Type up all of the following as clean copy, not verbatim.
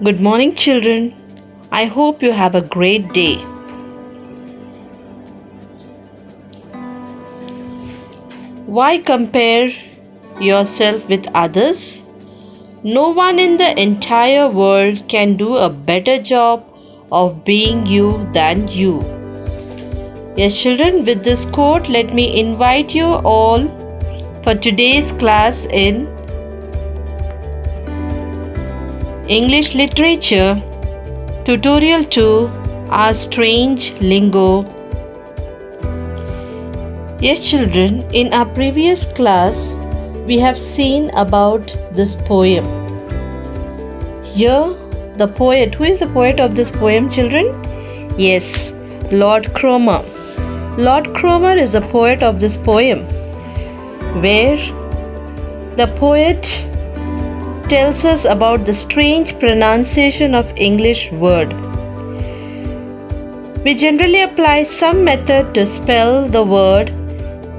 Good morning, children. I hope you have a great day. Why compare yourself with others? No one in the entire world can do a better job of being you than you. Yes, children, with this quote, let me invite you all for today's class in English Literature, Tutorial 2, Our Strange Lingo. Yes, children, in our previous class, we have seen about this poem. Here, the poet, who is the poet of this poem, children? Yes, Lord Cromer. Lord Cromer is the poet of this poem, where the poet tells us about the strange pronunciation of English word. We generally apply some method to spell the word,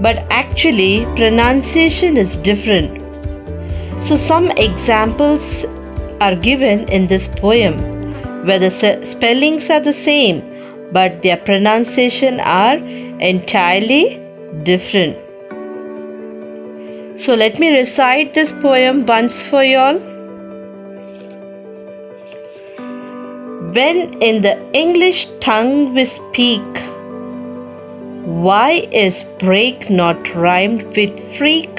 but actually pronunciation is different. So some examples are given in this poem where the spellings are the same, but their pronunciation are entirely different. So let me recite this poem once for y'all. When in the English tongue we speak, why is break not rhymed with freak?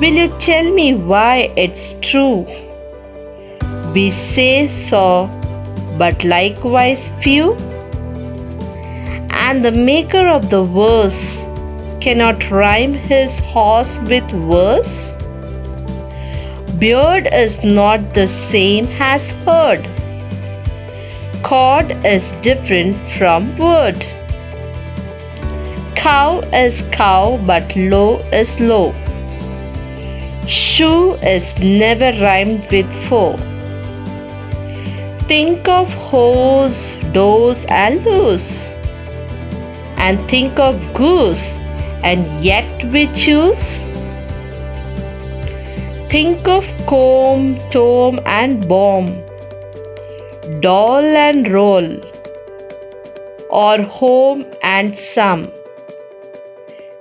Will you tell me why it's true? We say so, but likewise few. And the maker of the verse cannot rhyme his horse with verse. Beard is not the same as herd. Cord is different from word. Cow is cow, but low is low. Shoe is never rhymed with foe. Think of hose, dose, and loose, and think of goose, and yet we choose. Think of comb, tome, and bomb, doll and roll, or home and some.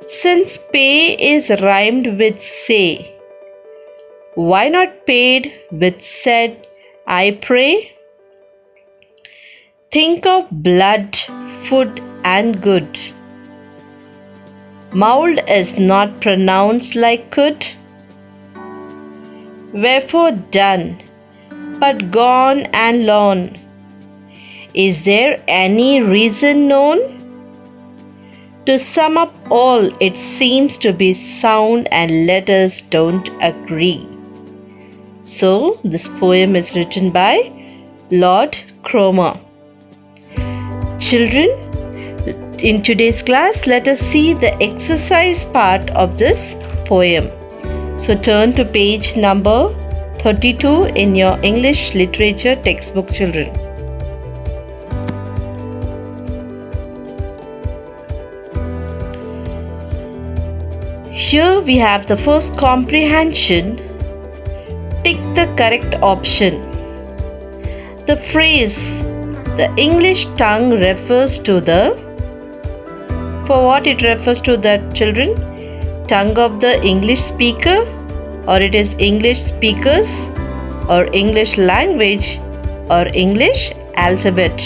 Since pay is rhymed with say, why not paid with said, I pray? Think of blood, food, and good. Mould is not pronounced like could. Wherefore done, but gone and lone. Is there any reason known? To sum up all, it seems to be sound and letters don't agree. So, this poem is written by Lord Cromer. Children, in today's class, let us see the exercise part of this poem. So, turn to page number 32 in your English literature textbook, children. Here we have the first comprehension. Tick the correct option. The phrase, the English tongue refers to the, for what it refers to that, children? Tongue of the English speaker, or it is English speakers, or English language, or English alphabet.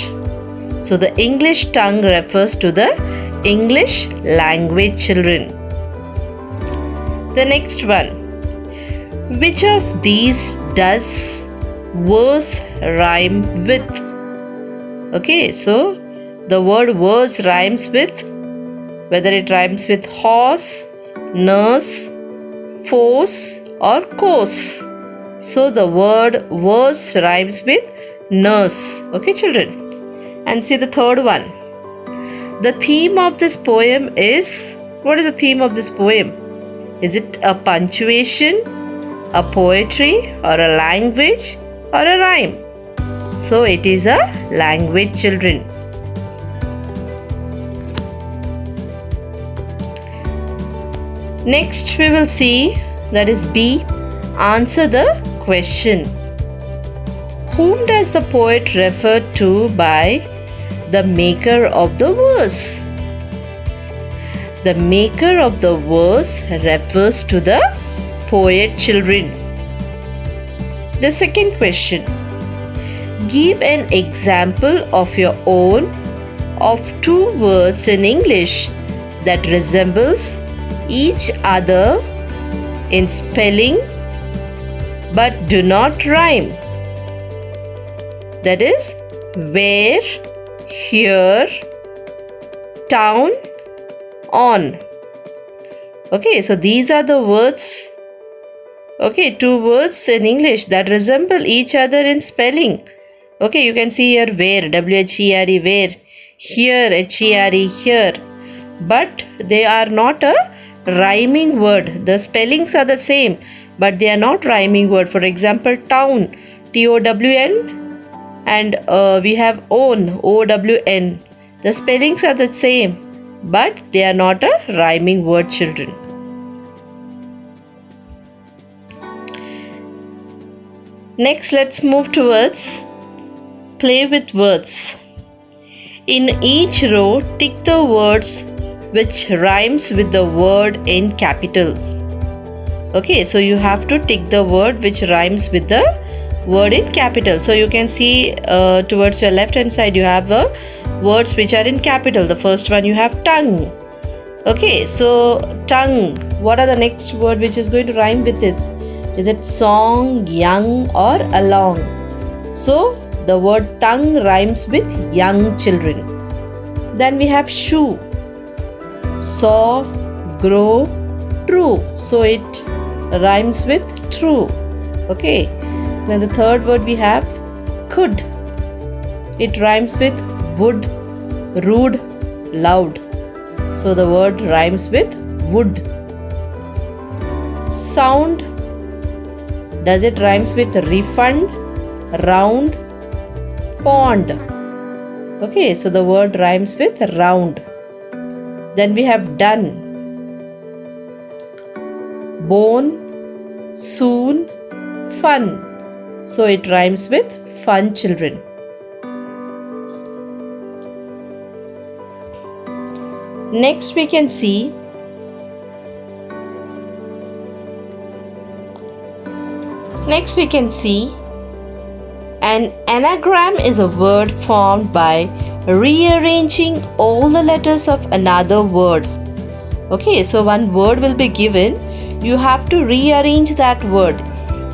So the English tongue refers to the English language, children. The next one. Which of these does verse rhyme with? Okay, so the word verse rhymes with, whether it rhymes with horse, nurse, force, or course. So the word verse rhymes with nurse. Okay, children. And see the third one. The theme of this poem is, what is the theme of this poem? Is it a punctuation, a poetry, or a language, or a rhyme? So it is a language, children. Next we will see That is B. Answer the question. Whom does the poet refer to by the maker of the verse? The maker of the verse refers to the poet children. The second question. Give an example of your own of two words in English that resembles each other in spelling but do not rhyme. That is where, here, town, on. Okay, so these are the words. Okay, two words in English that resemble each other in spelling. Okay, you can see here where, W-H-E-R-E, where, here, H-E-R-E, here. But they are not a rhyming word. The spellings are the same, but they are not rhyming word. For example, town, T-O-W-N, and we have own, O-W-N. The spellings are the same, but they are not a rhyming word, children. Next, let's move towards play with words. In each row, tick the words which rhymes with the word in capital. Okay, so you have to tick the word which rhymes with the word in capital. So you can see towards your left hand side you have words which are in capital. The first one you have tongue. Okay, so tongue. What are the next word which is going to rhyme with it? Is it song, young or along? So the word tongue rhymes with young children. Then we have shoe. Saw, grow, true. So it rhymes with true. Okay. Then the third word we have could. It rhymes with would, rude, loud. So the word rhymes with would. Sound. Does it rhymes with refund, round, pond? Okay, so the word rhymes with round. Then we have done. Bone, soon, fun. So it rhymes with fun, children. Next we can see an anagram is a word formed by rearranging all the letters of another word. Okay, so one word will be given. You have to rearrange that word.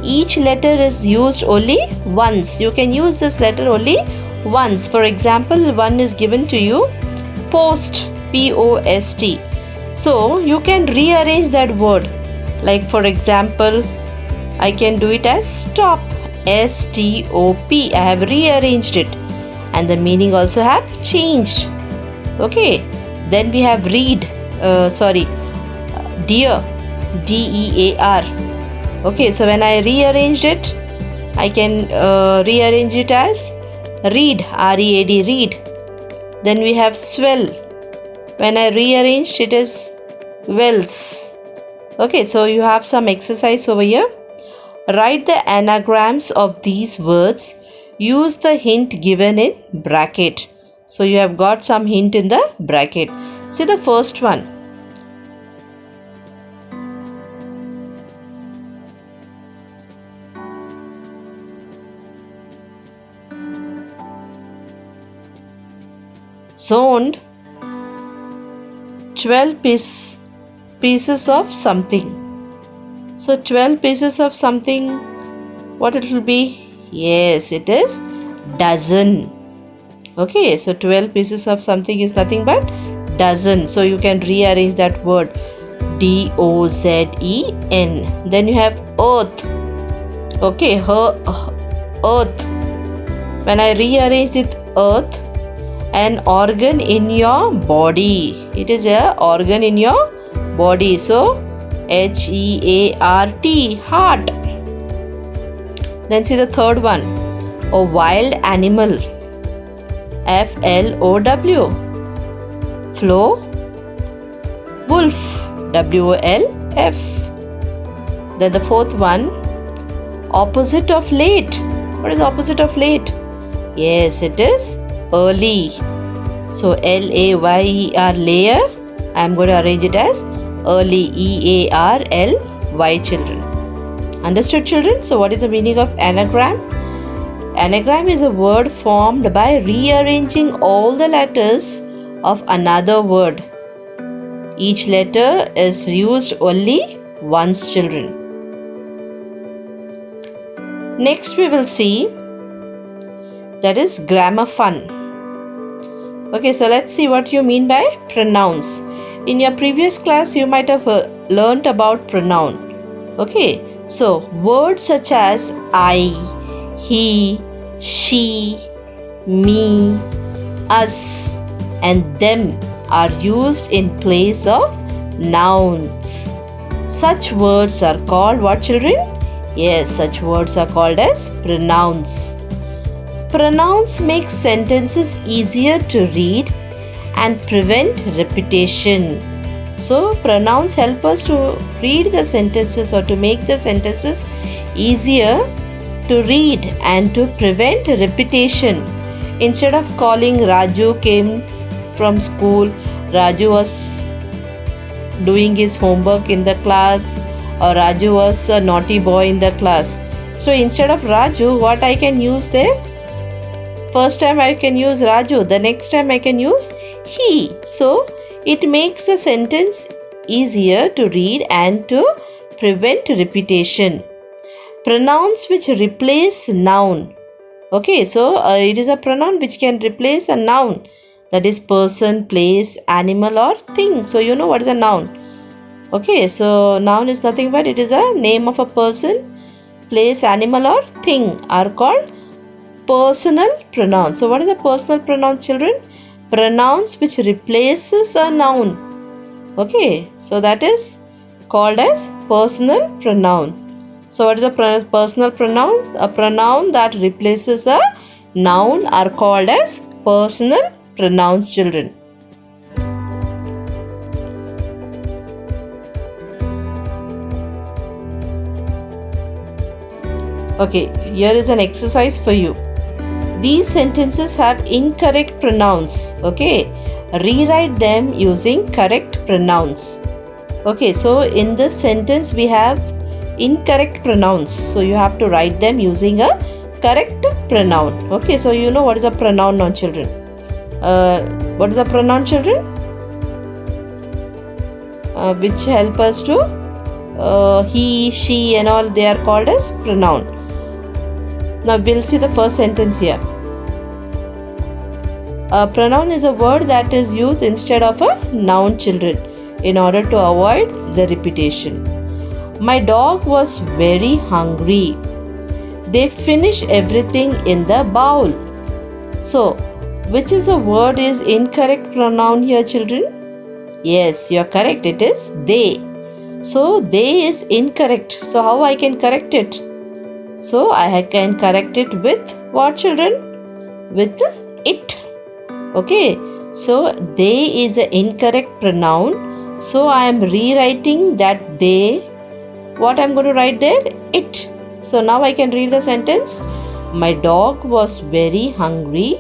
Each letter is used only once. You can use this letter only once. For example, one is given to you, post, P-O-S-T. So you can rearrange that word. Like for example, I can do it as stop, S-T-O-P. I have rearranged it and the meaning also have changed. Okay, then we have read, dear, D-E-A-R. Okay, so when I rearranged it, I can rearrange it as read, R-E-A-D, read. Then we have swell. When I rearranged it as wells. Okay, so you have some exercise over here. Write the anagrams of these words. Use the hint given in bracket. So you have got some hint in the bracket. See the first one. Zoned, 12 pieces of something. So 12 pieces of something, what it will be? Yes, it is dozen. Okay, so 12 pieces of something is nothing but dozen. So you can rearrange that word, D-O-Z-E-N. Then you have earth. Okay, earth. When I rearrange it, earth, an organ in your body. It is an organ in your body. So H-E-A-R-T, heart. Then see the third one. A wild animal. F-L-O-W. Flow. Wolf. W-O-L-F. Then the fourth one, opposite of late. What is opposite of late? Yes, it is early. So L-A-Y-E-R, layer. I am going to arrange it as early, E-A-R-L-Y, children. Understood, children? So what is the meaning of anagram? Anagram is a word formed by rearranging all the letters of another word. Each letter is used only once, children. Next we will see, that is grammar fun. Okay, so let's see what you mean by pronouns. In your previous class you might have learnt about pronoun. Okay, so words such as I, he, she, me, us and them are used in place of nouns. Such words are called what, children? Yes, such words are called as pronouns. Pronouns make sentences easier to read and prevent repetition. So pronouns help us to read the sentences or to make the sentences easier to read and to prevent repetition. Instead of calling Raju came from school, Raju was doing his homework in the class, or Raju was a naughty boy in the class. So instead of Raju, what I can use there? First time I can use Raju, the next time I can use he. So it makes the sentence easier to read and to prevent repetition. Pronouns which replace noun. Okay, so it is a pronoun which can replace a noun. That is person, place, animal or thing. So you know what is a noun. Okay, so noun is nothing but it is a name of a person, place, animal or thing are called personal pronouns. So what is a personal pronoun, children? Pronouns which replaces a noun. Okay, so that is called as personal pronoun. So what is a personal pronoun? A pronoun that replaces a noun are called as personal pronouns, children. Okay, here is an exercise for you. These sentences have incorrect pronouns. Okay, rewrite them using correct pronouns. Okay, so in this sentence we have incorrect pronouns. So you have to write them using a correct pronoun. Okay, so you know what is a pronoun now, children? What is a pronoun, children? Which help us to he, she and all, they are called as pronoun. Now we'll see the first sentence here. A pronoun is a word that is used instead of a noun, children, in order to avoid the repetition. My dog was very hungry. They finished everything in the bowl. So, which is the word is incorrect pronoun here, children? Yes, you are correct. It is they. So, they is incorrect. So, how I can correct it? So, I can correct it with what, children? With it. Okay. So, they is an incorrect pronoun. So, I am rewriting that they. What I am going to write there? It. So, now I can read the sentence. My dog was very hungry.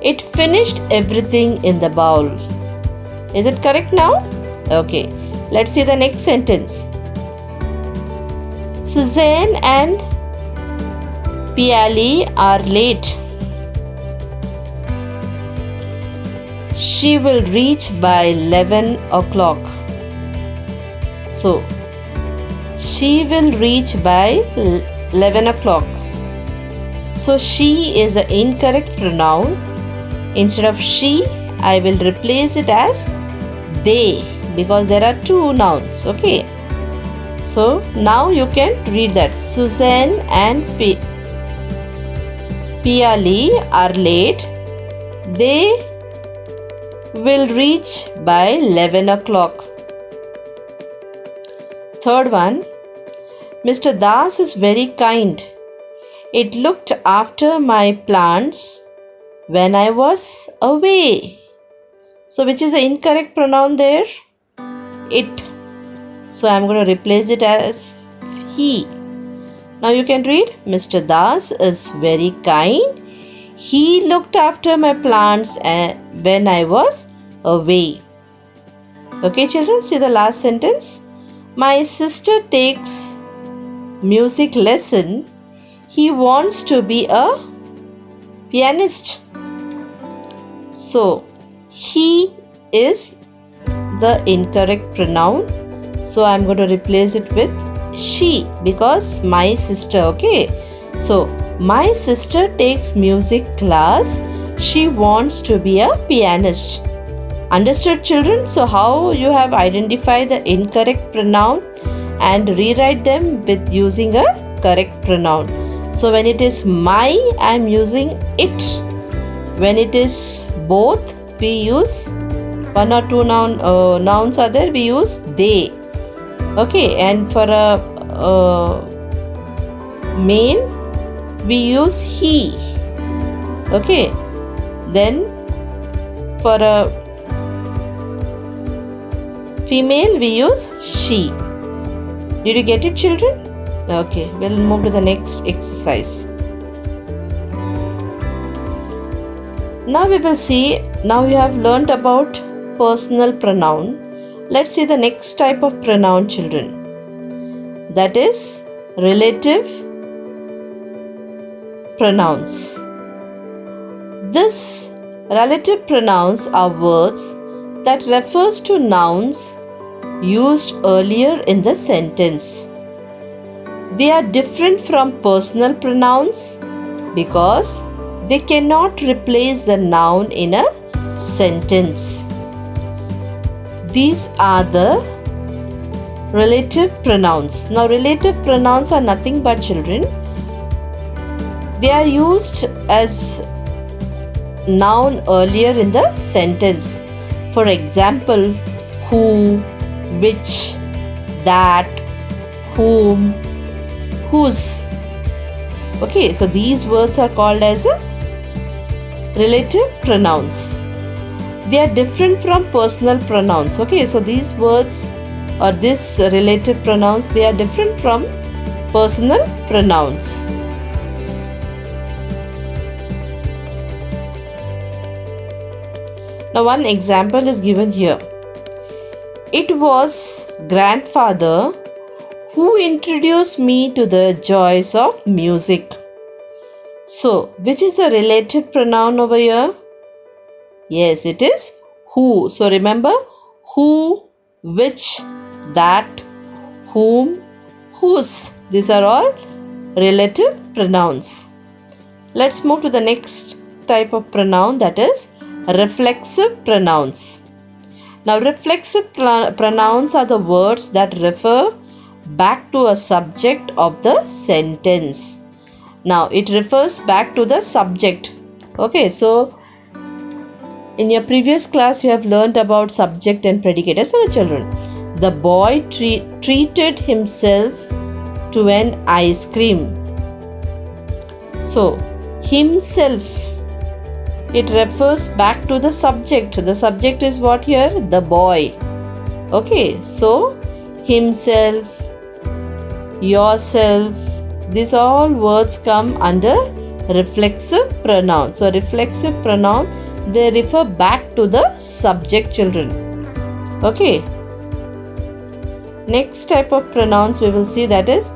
It finished everything in the bowl. Is it correct now? Okay. Let's see the next sentence. Suzanne and Piali are late. She will reach by 11 o'clock. So, she will reach by 11 o'clock. So, she is an incorrect pronoun. Instead of she, I will replace it as they, because there are two nouns. Okay. So now you can read that. Suzanne and Piali are late. They will reach by 11 o'clock. Third one. Mr. Das is very kind. It looked after my plants when I was away. So which is the incorrect pronoun there? It. So I am going to replace it as he. Now you can read, Mr. Das is very kind. He looked after my plants when I was away. Okay, children, see the last sentence. My sister takes music lesson. He wants to be a pianist. So, he is the incorrect pronoun. So, I am going to replace it with she because my sister. Okay. So, my sister takes music class. She wants to be a pianist. Understood, children? So, how you have identified the incorrect pronoun and rewrite them with using a correct pronoun. So, when it is my, I am using it. When it is both, we use one or two nouns are there, we use they. Okay, and for a male, we use he. Okay, then for a female, we use she. Did you get it, children? Okay, we'll move to the next exercise. Now we will see, now you have learnt about personal pronoun. Let's see the next type of pronoun, children. That is relative pronouns. This relative pronouns are words that refers to nouns used earlier in the sentence. They are different from personal pronouns because they cannot replace the noun in a sentence. These are the relative pronouns. Now, relative pronouns are nothing but, children, they are used as noun earlier in the sentence. For example, who, which, that, whom, whose. Okay, so these words are called as relative pronouns. They are different from personal pronouns. Okay, so these words or this relative pronouns, they are different from personal pronouns. Now, one example is given here. It was grandfather who introduced me to the joys of music. So, which is the relative pronoun over here? Yes, it is who. So, remember, who, which, that, whom, whose. These are all relative pronouns. Let's move to the next type of pronoun, that is reflexive pronouns. Now, reflexive pronouns are the words that refer back to a subject of the sentence. Now, it refers back to the subject. Okay, so in your previous class, you have learnt about subject and predicate. Yes, children. The boy treated himself to an ice cream. So, himself, it refers back to the subject. The subject is what here? The boy. Okay, so himself, yourself, these all words come under reflexive pronoun. So, reflexive pronoun, they refer back to the subject, children. Okay. Next type of pronouns we will see, that is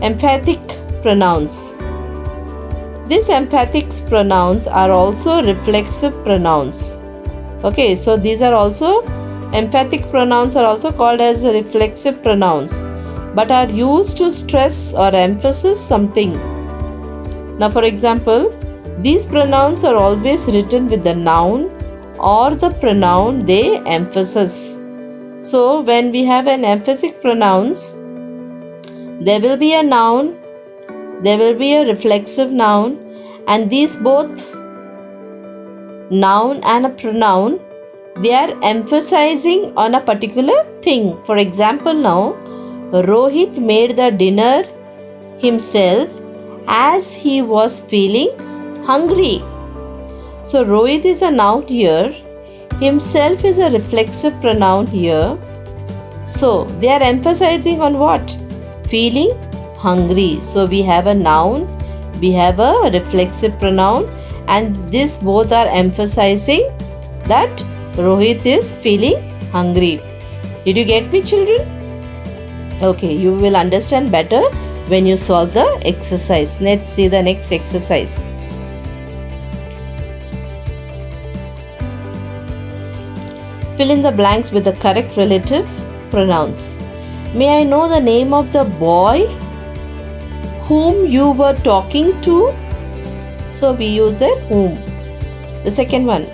emphatic pronouns. These emphatic pronouns are also reflexive pronouns. Okay, so these are also emphatic pronouns are also called as reflexive pronouns, but are used to stress or emphasize something. Now, for example, these pronouns are always written with the noun or the pronoun they emphasize. So, when we have an emphatic pronouns, there will be a noun, there will be a reflexive noun, and these both noun and a pronoun, they are emphasizing on a particular thing. For example, now Rohit made the dinner himself as he was feeling hungry. So Rohit is a noun here, himself is a reflexive pronoun here. So they are emphasizing on what? Feeling hungry. So we have a noun, we have a reflexive pronoun, and these both are emphasizing that Rohit is feeling hungry. Did you get me, children? Okay, you will understand better when you solve the exercise. Let's see the next exercise. Fill in the blanks with the correct relative pronouns. May I know the name of the boy whom you were talking to? So we use the whom. The second one.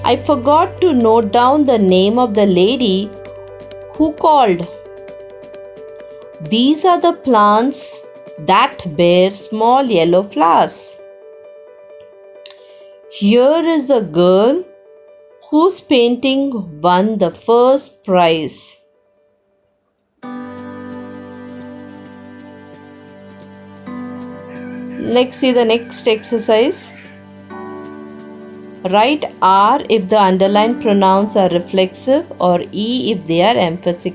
I forgot to note down the name of the lady who called. These are the plants that bear small yellow flowers. Here is the girl whose painting won the first prize. Let's see the next exercise. Write R if the underlined pronouns are reflexive or E if they are emphatic.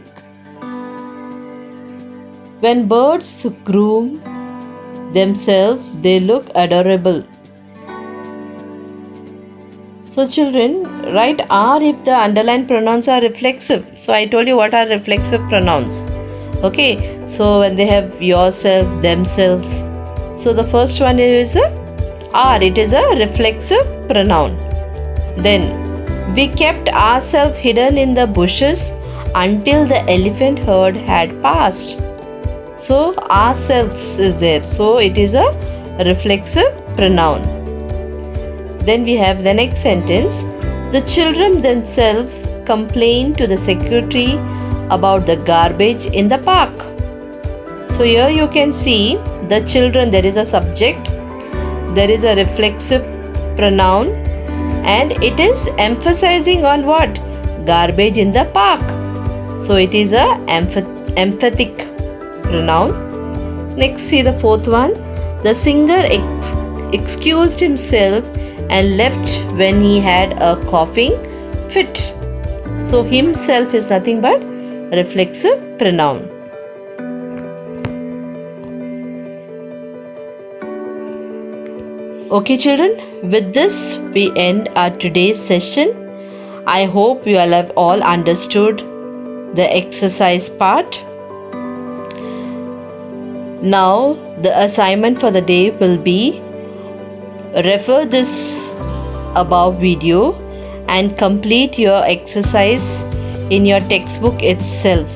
When birds groom themselves, they look adorable. So children, write R if the underlined pronouns are reflexive. So I told you what are reflexive pronouns. Okay, so when they have yourself, themselves. So the first one is R, it is a reflexive pronoun. Then, we kept ourselves hidden in the bushes until the elephant herd had passed. So, ourselves is there. So, it is a reflexive pronoun. Then we have the next sentence. The children themselves complained to the secretary about the garbage in the park. So, here you can see the children, there is a subject, there is a reflexive pronoun, and it is emphasizing on what? Garbage in the park. So it is a emphatic pronoun. Next, see the fourth one. The singer excused himself and left when he had a coughing fit. So himself is nothing but reflexive pronoun. Okay children, with this we end our today's session. I hope you all have all understood the exercise part. Now the assignment for the day will be refer this above video and complete your exercise in your textbook itself.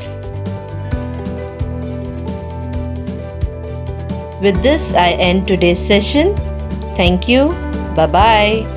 With this I end today's session. Thank you. Bye-bye.